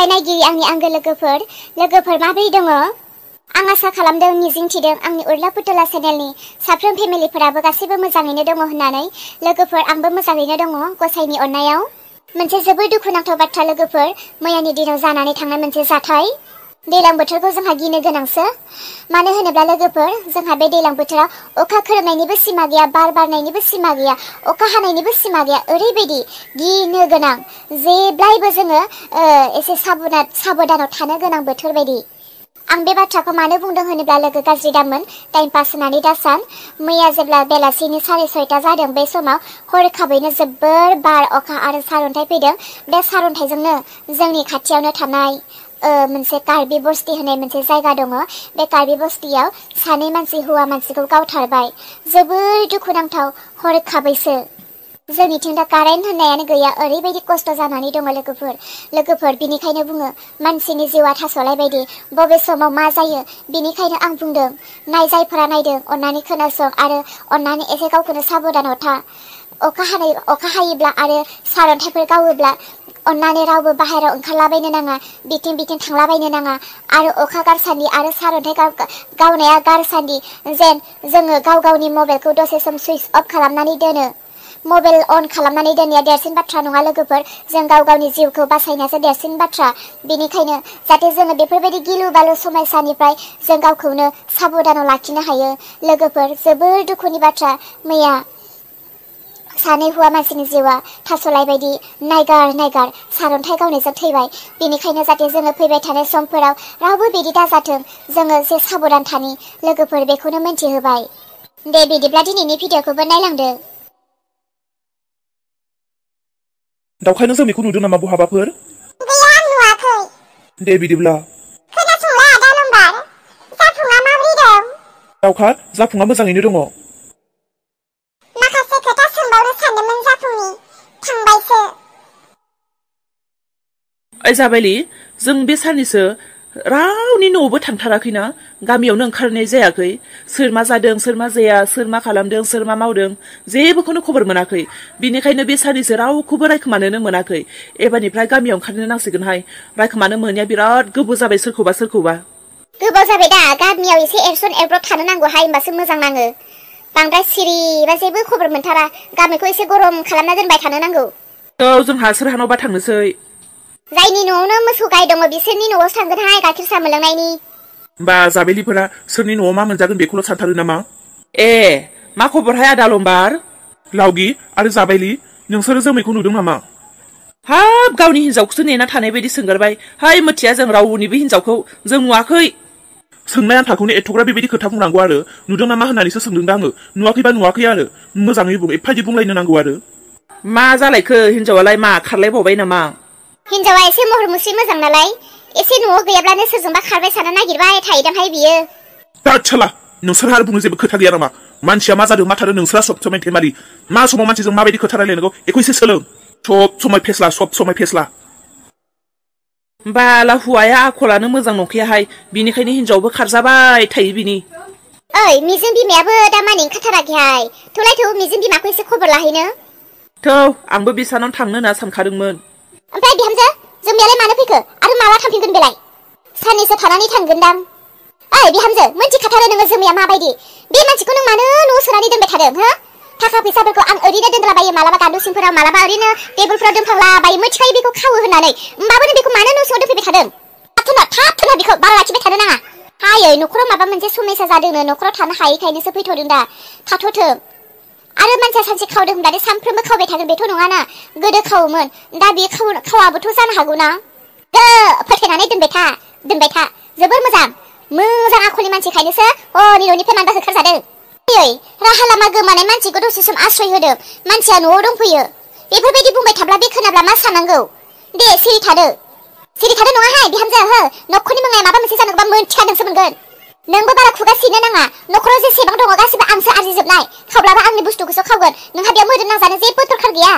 हाय नायगिरि आंनि आंगो लोगोफोर माबोरै दङ? आं आसा खालामदों मिजिंथिदों आंनि उर्ला पुतला चेनेलनि साफ्रोम फेमिलिफोराबो गासैबो मोजाङैनो दङ होननानै। लोगोफोर आंबो मोजाङैनो दङ गसाइनि अननायाव। मोनसे जोबोद दुखुनांथाव बाथ्रा लोगोफोर, मैयानि दिनाव जानानै थांनाय मोनसे जाथाय। दैलां बोथोरखौ जोंहा गिनो गोनांसो। मानो होनोब्ला लोगोफोर, जोंहा बे दैलां बोथोराव अखा खोरोमनायनिबो सिमा गैया, बार बारनायनिबो सिमा गैया, अखा हानायनिबो सिमा गैया। ओरैबायदि गिनो गोनां, जेब्लायबो जोङो एसे साबधानाव थानो गोनां बोथोर बायदि। आं बे बाथ्राखौ मानो बुंदों होनोब्ला लोगो गाज्रि दामोन, टाइम पास होनानै दासान। मैया जेब्ला बेलासिनि 6:30 जादों, बे समाव हरखाबैनो जोबोर बार, अखा आरो सारअन्थाइ फैदों। बे सारअन्थाइजोंनो जोंनि खाथियावनो थानाय मोनसे कार्बि बस्ति होननाय मोनसे जायगा दङ। बे कार्बि बस्तियाव सानै मानसि हौवा मानसिखौ गावथारबाय। जोबोर दुखुनांथाव, हरखाबैसो। जोंनिथिं दा कारेन्ट होननायानो गैया, ओरैबायदि खस्थ' जानानै दङ लोगोफोर बिनिखायनो बुङो मानसिनि जिउआ थास'लाय बायदि, बबे समाव मा जायो। बिनिखायनो आं बुंदों, जायफोरा नायदों अन्नानै खोनासं आरो अन्नानै एसे गावखौनो साबधानाव था। अखा हायोब्ला आरो सारअन्थाइफोर गावोब्ला अन्नानै रावबो बाहेरायाव ओंखारलाबायनो नाङा, बिथिं थांलाबायनो नाङा। आरो अखा गारसान्दि आरो सारअन्थाइ गावनाया गारसान्दि जेन जोङो गावनि मबाइलखौ दसे सम सुइच अफ खालामनानै दोनो। मबाइल अन खालामनानै दोननाया देरसिन बाथ्रा नङा लोगोफोर, जों गावनि जिउखौ बासायनायासो देरसिन बाथ्रा। बेनिखायनो जाहाथे जोङो बेफोरबायदि गिलु बालु समयसानिफ्राय जों गावखौनो साबधानाव लाखिनो हायो। लोगोफोर, जोबोर दुखुनि बाथ्रा, मैया सानै हौवा मानसिनि जिउआ थास'लाय बायदि नायगार सारअन्थाइ गावनायजों थैबाय। बेनिखायनो जाहाथे जोङो फैबाय थानाय समफोराव रावबो बिदि दाजाथों, जोङो एसे साबधान थानि। लोगोफोर बेखौनो मिन्थिहोबाय। दे बिदिब्ला दिनैनि भिडिअखौबो नायलांदो। दावखाय नों जोमैखौ नुदों नामा बहाबाफोर? गैया, नुवाखै। दे बिदिब्ला खोनासंलाय आदा लम्बार, जाफुङा माबोरै दं? दावखा, जाफुङा मोजाङैनो दङ। माखासे खोथा सोंबावनो सानदोंमोन जाफुंनि, थांबायसो। ओइ जाबायलि, जों बे साननैसो रावनि न'आवबो थांथाराखैना, गामियावनो ओंखारनाय जायाखै। सोर मा जादों, सोर मा जाया, सोर मा खालामदों, सोर मा मावदों, जेबोखौनो खबर मोनाखै। बिनिखायनो बे साननैसो रावखौबो रायखोमानोनो मोनाखै। एबारनिफ्राय गामियाव ओंखारनो नांसिगोनहाय। रायखोमानो मोननाया बिराद गोबाव जाबाय सोरखौबा। गोबाव जाबाय दा, गामियाव एसे एरसन एरब्रब थानो नांगौहाय, होमबासो मोजां नाङो। बांद्राय सिरिबा जेबो खबर मोनथारा। गामिखौ एसे गरम खालामना दोनबाय थानो नांगौ। औ, जोंहा सोरहानावबा थांनोसै। जायनि न'आवनो मोसौ गाय दङ बिसोरनि न'आवसो थांगोनहाय, गाइखेर साहा मोनलोंनायनि। बा जाबेलिफोरा सोरनि न'आव मा मोनजागोन बेखौल' सानथारो नामा? ए, मा खबरहाय आदा लम्बार? लावगि आरो जाबायलि, नोंसोरो जोमैखौ नुदों नामा? हाब, गावनि हिनजावखौसो नेना थानाय बायदि सोंगारबाय। हाय मिथिया जों रावनिबो हिनजावखौ, जों नुवाखै। सोंनाय आन्थाखौनो एथ'ग्रा बेबायदि खोथा बुंनांगौ आरो? नुदों नामा होननानैसो सोंदों दा आङो। नुवाखैबा नुवाखै आरो मोजाङै बुं, एफादि बुंलायनो नांगौ आरो? मा जालायखो, हिनजावालाय मा खारलायबावबाय नामा? हिनजावा एसे महर मुस्रि मोजां नालाय, एसे न'आव गैयाब्लानो सोरजोंबा खारबाय सानो नागिरबाय थायोदांहाय बियो। दाच्छाला, नोंसोरहा आरो बुंनो जेबो खोथा गैया नामा? मानसिया मा जादों मा थादों नोंसोरा सब समाय थेमालि। मा समाव मानसिजों माबायदि खोथा रायलायनांगौ बेखौ एसे सोलों। सब समाय फेस्ला। बाला हौवाया आखलानो मोजां नंखायाहाय, बिनिखायनो हिनजावबो खारजाबाय थायो बिनि। ओइ, मिजिं बिमायाबो दा मानि ओंखारथाराखैहाय। थौ मिजिं बिमाखौ एसे खबर लाहैनो। आंबो बिसानाव थांनो होनना सानखादोंमोन। ओमफ्राय बिहामजो, जोंनियालाय मानो फैखो आरो माला थांफिनगोन बेलाय? साननैसो थानानै थांगोनदां। ओइ बिहामजो, मोनथिखाथारो नोङो जोमैया माबायदि? बे मानसिखौ नों मानो न'आव सोनानै दोनबाय थादों हो? थाखा फैसाफोरखौ आं ओरैनो दोनलाबायो, मालाबा गान्दु सिंफोराव, मालाबा ओरैनो टेबोलफोराव दोनफ्लांलाबायो, मिथिखायो बेखौ खावो होननानै। होमबाबो नों बेखौ मानो न' सिङाव दोनफैबाय थादों? थाब थोनो बेखौ बारा लाखिबाय थानो नाङा। हायै, न'खराव माबा मोनसे समस्या जादोंनो, न'खराव थानो हायैखायनोसो फैथ'दों दा। थाथ'थों। आरो मानसिया सानसे खावदों होननानै सानफ्रोमबो खावबाय थागोन बेथ' नङाना। गोदो खावोमोन, दा बेयो खावाबोथ' जानो हागौना। फोथायनानै दोनबाय था। जोबोर मोजां आखलनि मानसिखायनोसो हरनि न'निफ्राय मानबा होखारजादों। राहा लामा गोमानाय मानसिखौ दसे सम आश्रय होदों, मानसिया न'आव दंफैयो। बेफोरबायदि बुंबाय थाब्ला बे खोनाब्ला मा साननांगौ? दे सिरि थादो नङाहाय बिहामजो, न'खरनि मुङै माबा मोनसे जानोबा मोनथिखादोंसो मोनगोन। नोंबो बारा खुगा सिनो नाङा। न'खराव जेसेबां दङ गासिबो आंसो आरजिजोबनाय। खावब्लाबो आंनि बुस्थुखौसो खावगोन। नोंहा बेयाव मोदोम नांजानो जेबो दरखार गैया।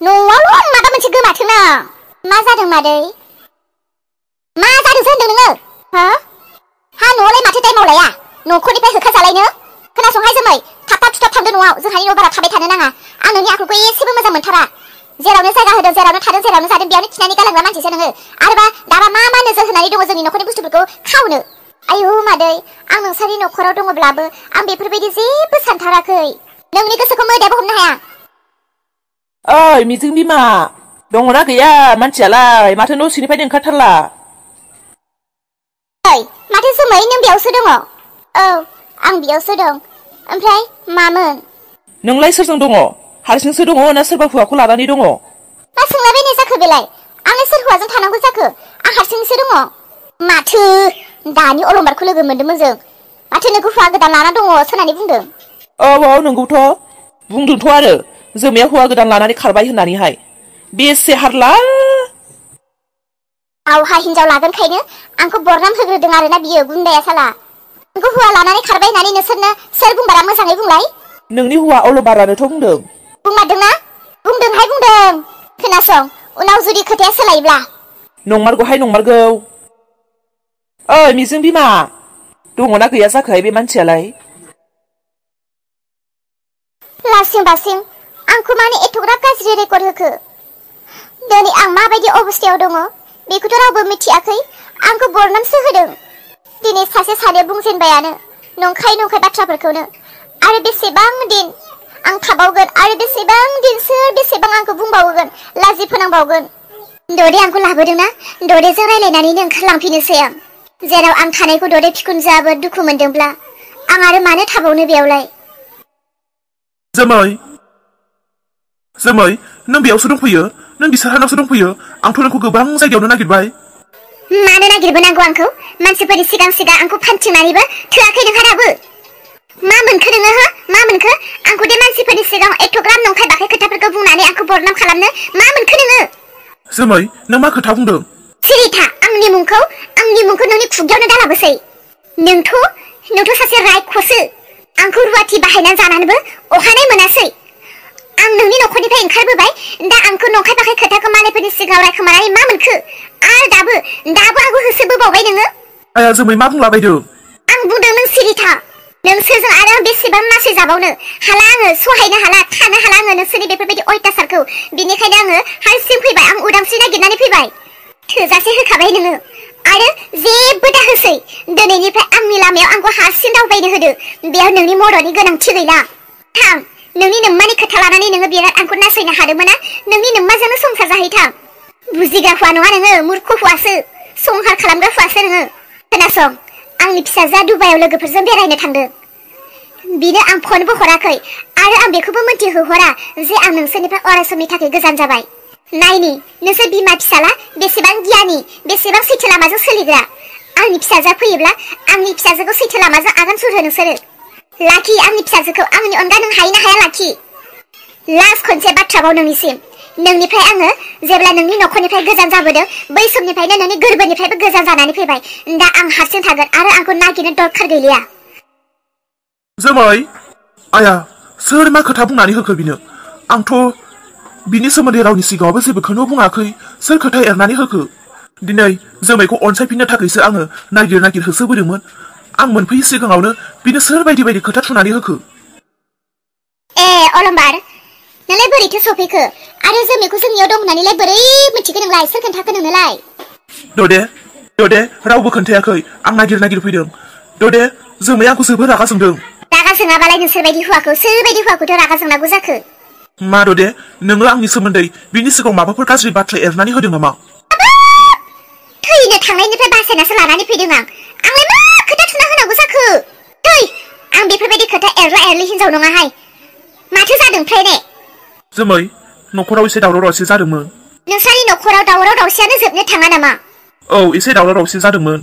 न'आवल' माबा मोनसे गोमाथोंना। मा जादों मादै? मा जादोंसो होनदों नोङो? न'आवलाय माथो दाय मावलाया? न'खरनिफ्राय होखारजालायनो? खोनासंहाय जोमै, थाब थांदो न'आव। जोंहानि न'आव बारा थाबाय थानो नाङा। आं नोंनि आखलखौ एसेबो मोजां मोनथारा। जेरावनो जायगा होदों जेरावनो थादों जेरावनो जादों बेयावनो खिनानै गालांग्रा मानसिसो नोङो आरोबा दाबा मा नोजोर होनानै दङ जोंनि न'खरनि बुस्थुफोरखौ खावनो आयु मादै आं नोंसानि न'खराव दङब्लाबो आं बेफोरबायदि जेबो सानथाराखै नोंनि गोसोखौ मोदायाबो हमनो हाया ओइ मिजिं बिमा दङना गैया मानसियालाय माथो न' सिंनिफ्रायनो ओंखारथारला ओइ माथो जोमै नों बेयावसो दङ औ आं बेयावसो दं ओमफ्राय मामोन नोंलाय सोरजों दङ हारसिंसो दङ ना सोरबा हौवाखौ लानानै दङ मा सोंलाबायनाय जाखो बेलाय आंलाय सोर हौवाजों थानांगौ जाखो आं हारसिंसो दङ माथो दानि अलंबारखौ लोगो मोनदोंमोन जों माथो नोंखौ हौवा गोदान लाना दङ होननानै बुंदों औ नंगौथ' बुंदोंथ' आरो जोमाया हौवा गोदान लानानै खारबाय होननानैहाय बेसे हारला आवहा हिनजाव लागोनखायनो आंखौ बरनाम होग्रोदों आरोना बियो गुन्दाया साला नोंखौ हौवा लानानै खारबाय होननानै नोंसोरनो सोर बुंबारा मोजाङै बुंलाय नोंनि हौवा अलंबारानोथ' बुंदों बुंमारदोंना बुंदोंहाय बुंदों खोनासं उनाव जुदि खोथाया सोलायोब्ला नंमारगौहाय नंमारगौ ओइ मिजिं बिमा दङना गैया जाखोहाय बे मानसियालाय लासिं बासिं आंखौ माने एथ'ग्राब गाज्रि रेकर्ड होखो दिनै आं माबायदि अबस्थायाव दङ बेखौथ' रावबो मिथियाखै आंखौ बरनामसो होदों दिनै सासे सानै बुंजेनबायानो नंखाय बाथ्राफोरखौनो आरो बेसेबां दिन आं थाबावगोन आरो बेसेबां दिन सोर बेसेबां आंखौ बुंबावगोन लाजि फोनांबावगोन ददे आंखौ लाबोदोंना ददेजों रायलायनानैनो ओंखारलांफिनोसै आं जेराव आं थानायखौ ददे बिखुनजोआबो दुखु मोनदोंब्ला आं आरो मानो थाबावनो बेयावलाय जोमै नों बेयावसो दंफैयो नों बिसोरहानावसो दंफैयो आंथ' नोंखौ गोबां जायगायावनो नागिरबाय मानो नागिरबोनांगौ आंखौ मानसिफोरनि सिगां आंखौ फानथिंनानैबो थोआखै नोंहा दाबो मा मोनखो नोङो हो मा मोनखो आंखौ दे मानसिफोरनि सिगाङाव एथ'ग्राम नंखाय बाखाय खोथाफोरखौ बुंनानै आंखौ बरनाम खालामनो मा मोनखो नोङो जोमै नों मा खोथा बुंदों सिरिथा आंनि मुंखौ नोंनि खुगायावनो दालाबोसै नोंथ' सासे रायख'सो आंखौ रुवाथि बाहायनानै जानानैबो अहानाय मोनासै आं नोंनि न'खरनिफ्राय ओंखारबोबाय दा आंखौ नंखाय बाखाय खोथाखौ मालायफोरनि सिगाङाव रायखोमानानै मा मोनखो आरो दाबो आंखौ होसोबोबावबाय नोङो आया जोमै मा बुंलाबायदों आं बुंदों नों सिरिथा नोंसोरजों आरो बेसेबां नासय जाबावनो हाला आङो सहायनो हाला थानो हाला आङो नोंसोरनि बेफोरबायदि अयथासारखौ बिनिखायनो आङो हारसिं फैबाय आं उदांस्रि नागिरनानै फैबाय थोजासे होखाबाय नोङो आरो जेबो दाहोसै दिनैनिफ्राय आंनि लामायाव आंखौ हारसिं दावबायनो होदो बेयाव नोंनि मददनि गोनांथि गैला थां नोंनि नोम्मानि खोथा लानानै नोङो बिराद आंखौ नासयनो हादोंमोन ना नोंनि नोम्माजोंनो संसार जाहैथां बुजिग्रा हौवा नङा नोङो मुर्ख हौवासो संहार खालामग्रा हौवासो नोङो खोनासं आंनि फिसाजोआ दुबाइयाव लोगोफोरजों बेरायनो थांदों बिनो आं फनबो हराखै आरो आं बेखौबो मिन्थिहोहरा जे आं नोंसोरनिफ्राय अराय समनि थाखाय गोजान जाबाय नायनि नोंसोर बिमा फिसाला बेसेबां गियानि बेसेबां सैथो लामाजों सोलिग्रा आंनि फिसाजोआ फैयोब्ला आंनि फिसाजोखौ सैथो लामाजों आगान सुरहो नोंसोरो लाखि आंनि फिसाजोखौ आंनि अनगा नों हायोना हाया लाखि लास्ट खनसे बाथ्राबाव नोंनिसिम नोंनिफ्राय आङो जेब्ला नोंनि न'खरनिफ्राय गोजान जाबोदों बै समनिफ्रायनो नोंनि गोरबोनिफ्रायबो गोजान जानानै फैबाय दा आं हारसिं थागोन आरो आंखौ नागिरनो दरखार गैलिया जोमै आया सोर मा खोथा बुंनानै होखो बिनो आंथ' बिनि सोमोन्दै रावनि सिगाङावबो जेबोखौनो बुङाखै सोर खोथा एरनानै होखो दिनै जोमैखौ अनसायफिननो थाखायसो आङो नागिर होसोबोदोंमोन आं मोनफैयै सिगाङावनो बिनो सोर बायदि खोथा थुनानै होखो ए अलंबार नोंलाय बोरैथो सफैखो आरो जोमैखौ जोंनियाव दं होननानैलाय बोरै मिथिखो नोंलाय सोर खोन्थाखो नोंनोलाय ददे रावबो खोन्थायाखै आं नागिर फैदों ददे जोमै आंखौ जोबोर रागा जोंदों रागा जोङाबालाय नोंसोरबायदि हौवाखौ सोरबायदि हौवाखौथ' रागा जोंनांगौ जाखो मा ददे नोङो आंनि सोमोन्दै बिनि सिगाङाव माबाफोर गाज्रि बाथ्रा एरनानै होदों नामा थैनो थांनायनिफ्राय बासायनासो लानानै फैदों आंलाय मा खोथा थुना होनांगौ जाखो थै आं बेफोरबायदि खोथा एरला एरलि हिनजाव नङाहाय माथो जादों ओमफ्राय ने जोमै न'खराव एसे दावराव दावसि जादोंमोन नोंसानि न'खराव दावराव दावसियानो जोबनो थाङा नामा औ एसे दावराव दावसि जादोंमोन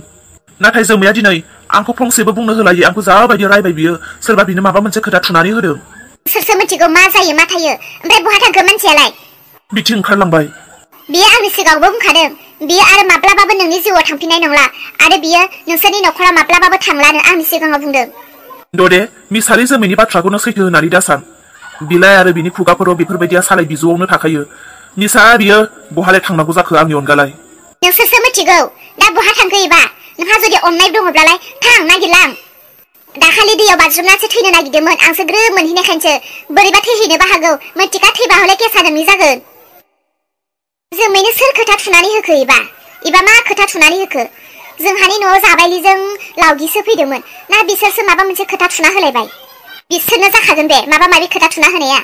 नाथाय जोमैया दिनै आंखौ फंसेबो बुंनो होलायै आंखौ जाबायदि रायबाय बियो सोरबा बिनो माबा मोनसे खोथा थुनानै होदों सोरसो मिथिगौ मा जायो मा थायो ओमफ्राय बहा थांखो मानसियालाय बिथिं ओंखारलांबाय बियो आंनि सिगाङावबो बुंखादों बियो आरो माब्लाबाबो नोंनि जिउआव थांफिननाय नंला आरो बियो नोंसोरनि न'खराव माब्लाबाबो थांलानो आंनि सिगाङाव बुंदों ददे मिसारि जोमैनि बाथ्राखौनो सैथो होननानै दासान बिलाय आरो बिनि खुगाफोराव बेफोरबायदिया सालाय बिजौआवनो थाखायो निसा बियो बहालाय थांनांगौ जाखो आंनि अनगालाय नोंसोरसो मिथिगौ दा बहा थांखो एबा नोंहा जुदि अननाय दङब्लालाय थां नागिरलां दाखालि दैयाव बाज्रुमनासो थैनो नागिरदोंमोन आंसो ग्रोब मोनहैनायखायसो बोरैबा थैहैनोबो हागौ मिथिखा थैबा हले केसा नोंनि जागोन जोमैनो सोर खोथा थुनानै होखो एबा मा खोथा थुनानै होखो? जोंहानि न'आव जाबायलिजों लावगिसो फैदोंमोन ना बिसोरसो माबा मोनसे खोथा थुना होलायबाय? बिसोरनो जाखागोन बे माबा माबि खोथा थुना होनाया।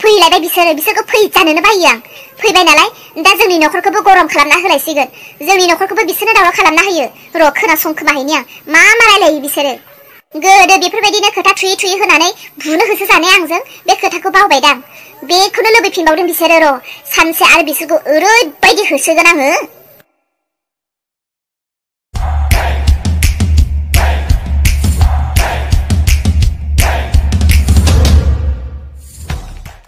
फैलायबाय बिसोरखौ फैजानोनो बायो आं। फैबाय नालाय दा जोंनि न'खरखौबो गरम खालामना होलायसिगोन। जोंनि न'खरखौबो बिसोरनो दावराव खालामना होयो। र' खोनासंखोमाहैनि आं मा रायलायो बिसोरो। गोदो बेफोरबायदिनो खोथा थुयै होनानै बुनो होसो जानाय आंजों बे खोथाखौ बावबायदां। बेखौनो लुबैफिनबावदों बिसोरो। र' सानसे आरो बिसोरखौ ओरैबायदि होसोगोन आङो।